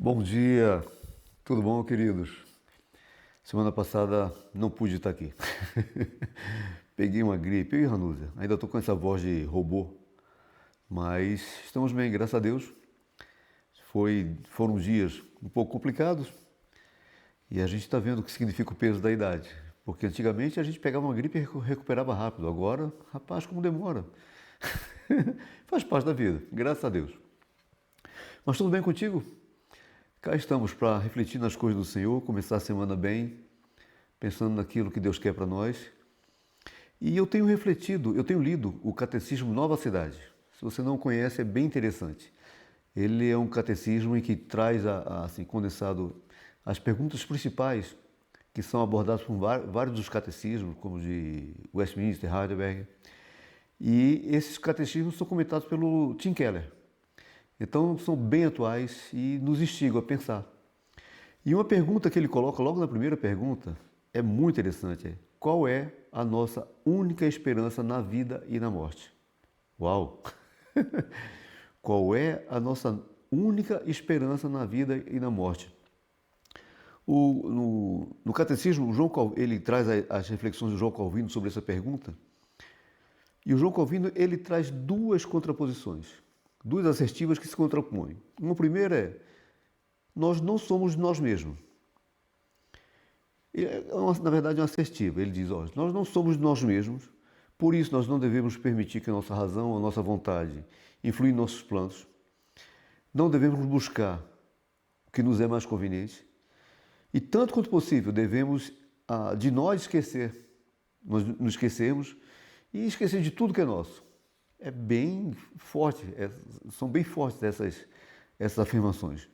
Bom dia, tudo bom, queridos? Semana passada não pude estar aqui. Peguei uma gripe, eu e Ranúzia. Ainda estou com essa voz de robô, mas estamos bem, graças a Deus. Foram dias um pouco complicados e a gente está vendo o que significa o peso da idade. Porque antigamente a gente pegava uma gripe e recuperava rápido. Agora, rapaz, como demora. Faz parte da vida, graças a Deus. Mas tudo bem contigo? Cá estamos para refletir nas coisas do Senhor, começar a semana bem, pensando naquilo que Deus quer para nós. E eu tenho refletido, eu tenho lido o Catecismo Nova Cidade. Se você não conhece, é bem interessante. Ele é um catecismo em que traz, assim, condensado as perguntas principais que são abordadas por vários dos catecismos, como de Westminster, Heidelberg. E esses catecismos são comentados pelo Tim Keller. Então, são bem atuais e nos instigam a pensar. E uma pergunta que ele coloca logo na primeira pergunta é muito interessante. Qual é a nossa única esperança na vida e na morte? Uau! Qual é a nossa única esperança na vida e na morte? No Catecismo, ele traz as reflexões de João Calvino sobre essa pergunta. E o João Calvino ele traz duas contraposições, duas assertivas que se contrapõem. Uma primeira é: nós não somos nós mesmos. Na verdade, é uma assertiva. Ele diz: nós não somos nós mesmos, por isso nós não devemos permitir que a nossa razão, a nossa vontade influam em nossos planos. Não devemos buscar o que nos é mais conveniente. E tanto quanto possível, devemos de nós esquecer, nós nos esquecermos e esquecer de tudo que é nosso. É bem forte, são bem fortes essas afirmações.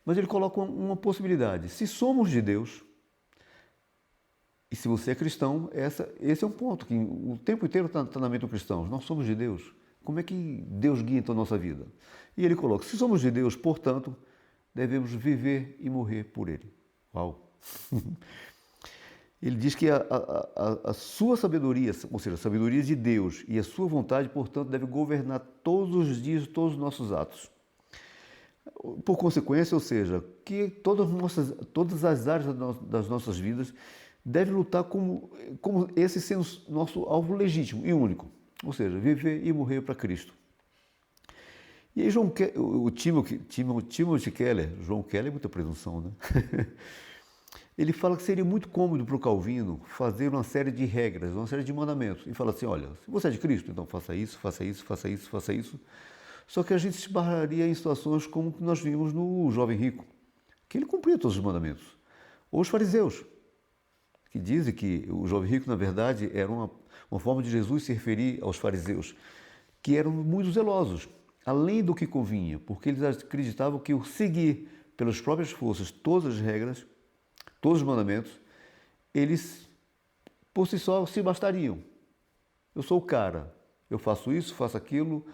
Mas ele coloca uma possibilidade. Se somos de Deus, e se você é cristão, esse é um ponto que o tempo inteiro está na mente do cristão. Nós somos de Deus. Como é que Deus guia então a nossa vida? E ele coloca: se somos de Deus, portanto, devemos viver e morrer por Ele. Uau! Ele diz que a sua sabedoria, ou seja, a sabedoria de Deus e a sua vontade, portanto, deve governar todos os dias, todos os nossos atos. Por consequência, ou seja, que todas as áreas das nossas vidas devem lutar como esse sendo nosso alvo legítimo e único. Ou seja, viver e morrer para Cristo. E aí o Timothy Keller, João Keller é muita presunção, né? Ele fala que seria muito cômodo para o Calvino fazer uma série de regras, uma série de mandamentos. E fala assim: olha, se você é de Cristo, então faça isso, faça isso, faça isso, faça isso. Só que a gente se barraria em situações como que nós vimos no jovem rico, que ele cumpria todos os mandamentos. Ou os fariseus, que dizem que o jovem rico, na verdade, era uma forma de Jesus se referir aos fariseus, que eram muito zelosos, além do que convinha, porque eles acreditavam que o seguir pelas próprias forças todas as regras, todos os mandamentos, eles por si só se bastariam. Eu sou o cara, eu faço isso, faço aquilo.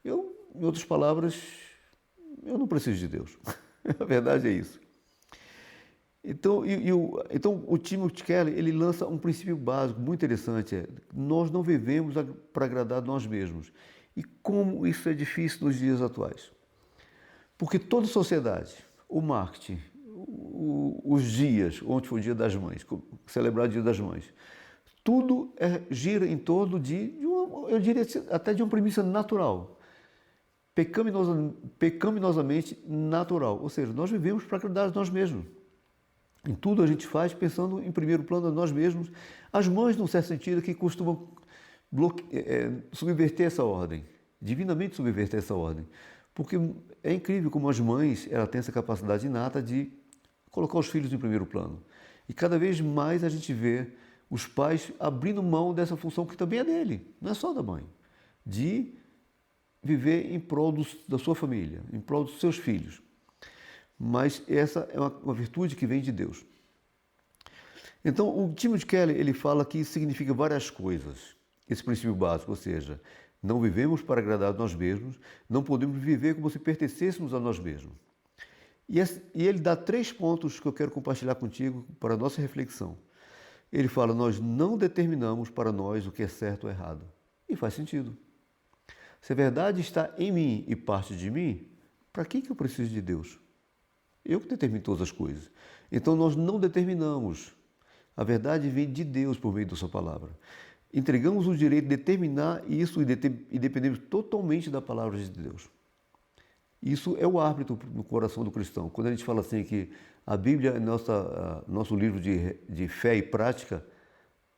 Em outras palavras, eu não preciso de Deus. A verdade é isso. Então, o Timothy Keller, ele lança um princípio básico muito interessante: nós não vivemos para agradar nós mesmos. E como isso é difícil nos dias atuais? Porque toda sociedade, o marketing, os dias, ontem foi o Dia das Mães, celebrar o Dia das Mães, tudo gira em torno eu diria até de uma premissa natural, pecaminosamente natural. Ou seja, nós vivemos para agradar a nós mesmos. Em tudo a gente faz pensando em primeiro plano a nós mesmos. As mães, num certo sentido, que costumam subverter essa ordem, divinamente subverter essa ordem. Porque é incrível como as mães têm essa capacidade inata de colocar os filhos em primeiro plano. E cada vez mais a gente vê os pais abrindo mão dessa função que também é dele, não é só da mãe, de viver em prol da sua família, em prol dos seus filhos. Mas essa é uma virtude que vem de Deus. Então, o Timothy Keller, ele fala que isso significa várias coisas, esse princípio básico, ou seja, não vivemos para agradar a nós mesmos, não podemos viver como se pertencêssemos a nós mesmos. E ele dá 3 pontos que eu quero compartilhar contigo para a nossa reflexão. Ele fala: nós não determinamos para nós o que é certo ou errado. E faz sentido. Se a verdade está em mim e parte de mim, para que eu preciso de Deus? Eu que determino todas as coisas. Então nós não determinamos. A verdade vem de Deus por meio da sua palavra. Entregamos o direito de determinar isso e dependemos totalmente da palavra de Deus. Isso é o árbitro no coração do cristão. Quando a gente fala assim que a Bíblia é nosso livro de fé e prática,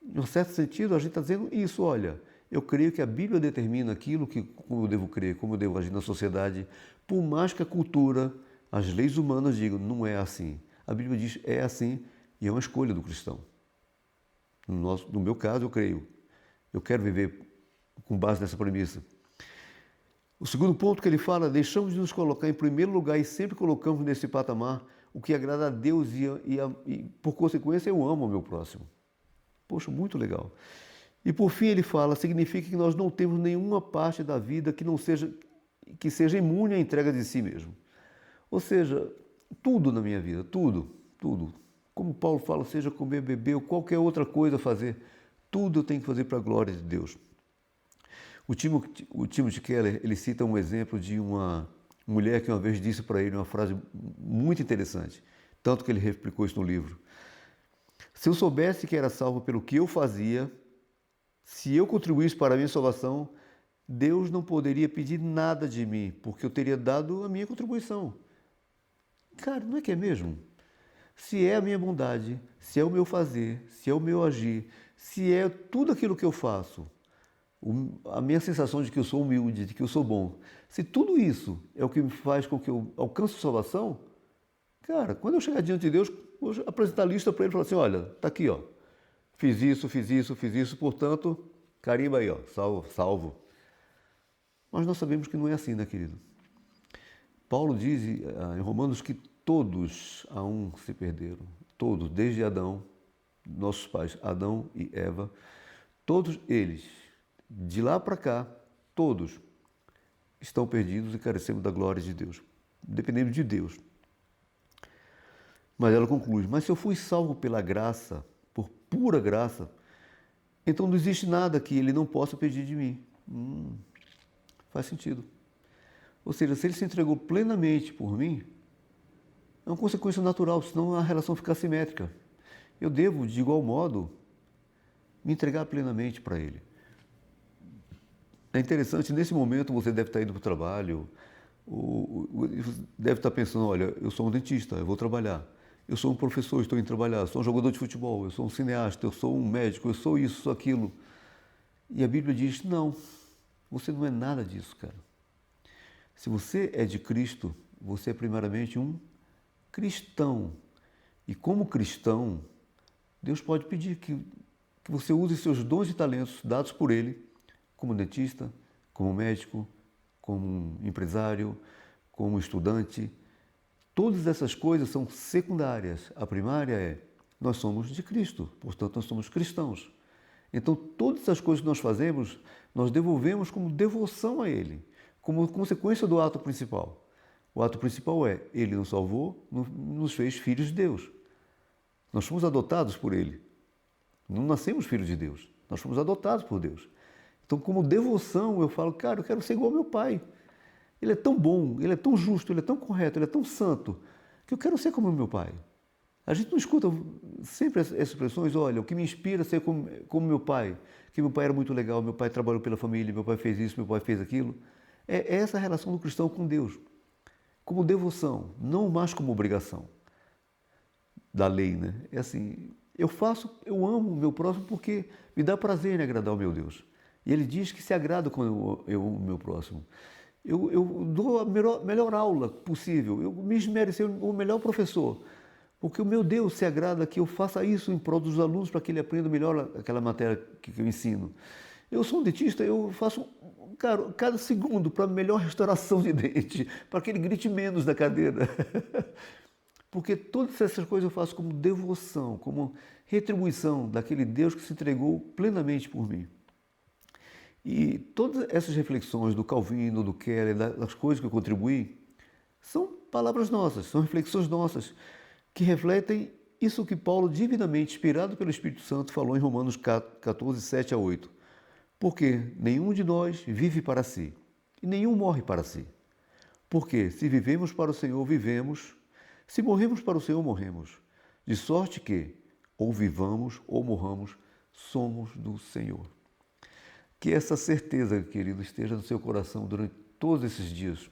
em um certo sentido a gente está dizendo isso, olha, eu creio que a Bíblia determina aquilo como eu devo crer, como eu devo agir na sociedade, por mais que a cultura, as leis humanas digam, não é assim. A Bíblia diz, é assim, e é uma escolha do cristão. No meu caso, eu creio. Eu quero viver com base nessa premissa. O segundo ponto que ele fala, deixamos de nos colocar em primeiro lugar e sempre colocamos nesse patamar o que agrada a Deus e por consequência, eu amo o meu próximo. Poxa, muito legal. E por fim ele fala, significa que nós não temos nenhuma parte da vida que seja imune à entrega de si mesmo. Ou seja, tudo na minha vida, tudo. Como Paulo fala, seja comer, beber ou qualquer outra coisa fazer, tudo eu tenho que fazer para a glória de Deus. O Timothy Keller, ele cita um exemplo de uma mulher que uma vez disse para ele uma frase muito interessante, tanto que ele replicou isso no livro. Se eu soubesse que era salvo pelo que eu fazia, se eu contribuísse para a minha salvação, Deus não poderia pedir nada de mim, porque eu teria dado a minha contribuição. Cara, não é que é mesmo? Se é a minha bondade, se é o meu fazer, se é o meu agir, se é tudo aquilo que eu faço, a minha sensação de que eu sou humilde, de que eu sou bom, se tudo isso é o que me faz com que eu alcance a salvação, cara, quando eu chegar diante de Deus, vou apresentar a lista para ele e falar assim, olha, tá aqui, ó, fiz isso, portanto, carimba aí, ó, salvo. Mas nós sabemos que não é assim, né, querido? Paulo diz em Romanos que todos a um se perderam, todos, desde Adão, nossos pais, Adão e Eva, todos eles, de lá para cá, todos estão perdidos e carecemos da glória de Deus, dependemos de Deus. Mas ela conclui, mas se eu fui salvo pela graça, por pura graça, então não existe nada que ele não possa pedir de mim. Faz sentido. Ou seja, se ele se entregou plenamente por mim, é uma consequência natural, senão a relação fica assimétrica. Eu devo, de igual modo, me entregar plenamente para ele. É interessante, nesse momento você deve estar indo para o trabalho, deve estar pensando, olha, eu sou um dentista, eu vou trabalhar. Eu sou um professor, estou indo trabalhar. Eu sou um jogador de futebol, eu sou um cineasta, eu sou um médico, eu sou isso, sou aquilo. E a Bíblia diz, não, você não é nada disso, cara. Se você é de Cristo, você é primeiramente um cristão. E como cristão, Deus pode pedir que você use seus dons e talentos dados por Ele, como dentista, como médico, como empresário, como estudante. Todas essas coisas são secundárias. A primária é, nós somos de Cristo, portanto nós somos cristãos. Então todas as coisas que nós fazemos, nós devolvemos como devoção a Ele, como consequência do ato principal. O ato principal é, Ele nos salvou, nos fez filhos de Deus. Nós fomos adotados por Ele. Não nascemos filhos de Deus, nós fomos adotados por Deus. Então, como devoção, eu falo, cara, eu quero ser igual ao meu pai. Ele é tão bom, ele é tão justo, ele é tão correto, ele é tão santo, que eu quero ser como meu pai. A gente não escuta sempre essas expressões, olha, o que me inspira a ser como meu pai, que meu pai era muito legal, meu pai trabalhou pela família, meu pai fez isso, meu pai fez aquilo. É essa a relação do cristão com Deus, como devoção, não mais como obrigação da lei, né? É assim, eu amo o meu próximo porque me dá prazer em agradar o meu Deus. E ele diz que se agrada quando eu amo o meu próximo. Eu dou a melhor aula possível, eu me esmero em ser o melhor professor, porque o meu Deus se agrada que eu faça isso em prol dos alunos para que ele aprenda melhor aquela matéria que eu ensino. Eu sou um dentista, eu faço, cara, cada segundo para melhor restauração de dente, para que ele grite menos da cadeira. Porque todas essas coisas eu faço como devoção, como retribuição daquele Deus que se entregou plenamente por mim. E todas essas reflexões do Calvino, do Keller, das coisas que eu contribuí, são palavras nossas, são reflexões nossas, que refletem isso que Paulo, divinamente inspirado pelo Espírito Santo, falou em Romanos 14, 7 a 8. Porque nenhum de nós vive para si, e nenhum morre para si. Porque se vivemos para o Senhor, vivemos. Se morremos para o Senhor, morremos. De sorte que, ou vivamos ou morramos, somos do Senhor. Que essa certeza, querido, esteja no seu coração durante todos esses dias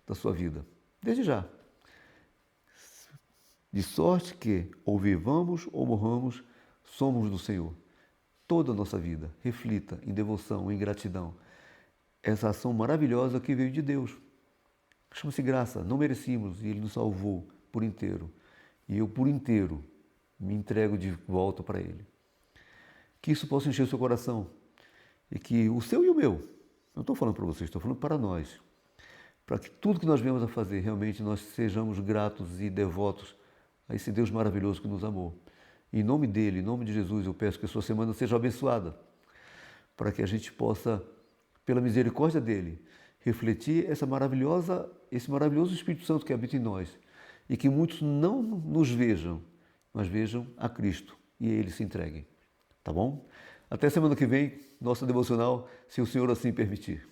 da sua vida. Desde já. De sorte que, ou vivamos ou morramos, somos do Senhor. Toda a nossa vida, reflita em devoção, em gratidão. Essa ação maravilhosa que veio de Deus. Chama-se graça, não merecíamos e Ele nos salvou por inteiro. E eu, por inteiro, me entrego de volta para Ele. Que isso possa encher o seu coração. E que o seu e o meu, não estou falando para vocês, estou falando para nós. Para que tudo que nós venhamos a fazer, realmente nós sejamos gratos e devotos a esse Deus maravilhoso que nos amou. Em nome dele, em nome de Jesus, eu peço que a sua semana seja abençoada. Para que a gente possa, pela misericórdia dele, refletir esse maravilhoso Espírito Santo que habita em nós. E que muitos não nos vejam, mas vejam a Cristo e a Ele se entreguem. Tá bom? Até semana que vem, nossa devocional, se o Senhor assim permitir.